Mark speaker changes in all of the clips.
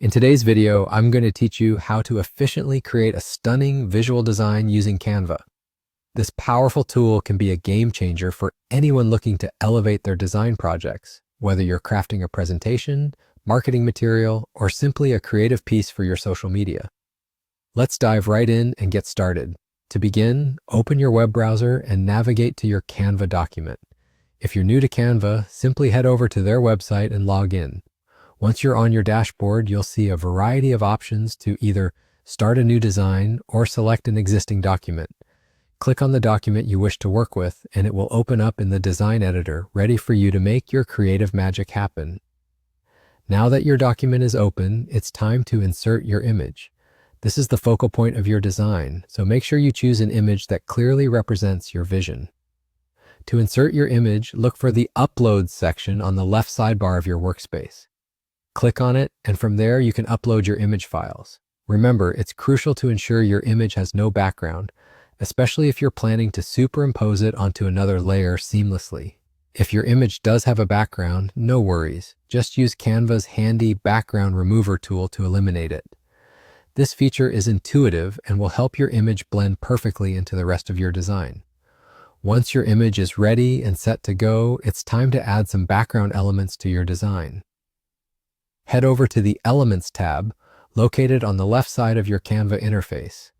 Speaker 1: In today's video, I'm going to teach you how to efficiently create a stunning visual design using Canva. This powerful tool can be a game changer for anyone looking to elevate their design projects, whether you're crafting a presentation, marketing material, or simply a creative piece for your social media. Let's dive right in and get started. To begin, open your web browser and navigate to your Canva document. If you're new to Canva, simply head over to their website and log in. Once you're on your dashboard, you'll see a variety of options to either start a new design or select an existing document. Click on the document you wish to work with, and it will open up in the design editor, ready for you to make your creative magic happen. Now that your document is open, it's time to insert your image. This is the focal point of your design, so make sure you choose an image that clearly represents your vision. To insert your image, look for the Upload section on the left sidebar of your workspace. Click on it, and from there you can upload your image files. Remember, it's crucial to ensure your image has no background, especially if you're planning to superimpose it onto another layer seamlessly. If your image does have a background, no worries. Just use Canva's handy background remover tool to eliminate it. This feature is intuitive and will help your image blend perfectly into the rest of your design. Once your image is ready and set to go, it's time to add some background elements to your design. Head over to the Elements tab, located on the left side of your Canva interface.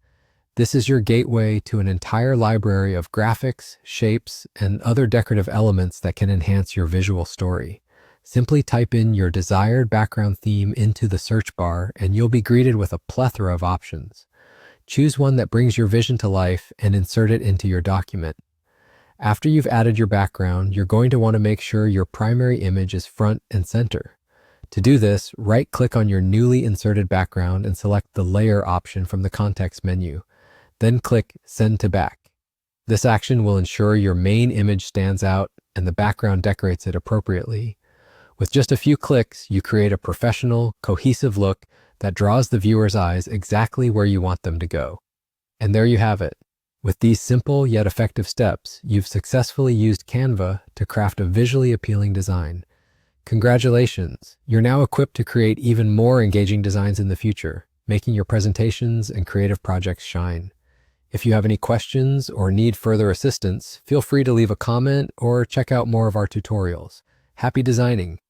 Speaker 1: This is your gateway to an entire library of graphics, shapes, and other decorative elements that can enhance your visual story. Simply type in your desired background theme into the search bar, and you'll be greeted with a plethora of options. Choose one that brings your vision to life and insert it into your document. After you've added your background, you're going to want to make sure your primary image is front and center. To do this, right-click on your newly inserted background and select the Layer option from the context menu. Then click Send to Back. This action will ensure your main image stands out and the background decorates it appropriately. With just a few clicks, you create a professional, cohesive look that draws the viewer's eyes exactly where you want them to go. And there you have it. With these simple yet effective steps, you've successfully used Canva to craft a visually appealing design. Congratulations! You're now equipped to create even more engaging designs in the future, making your presentations and creative projects shine. If you have any questions or need further assistance, feel free to leave a comment or check out more of our tutorials. Happy designing!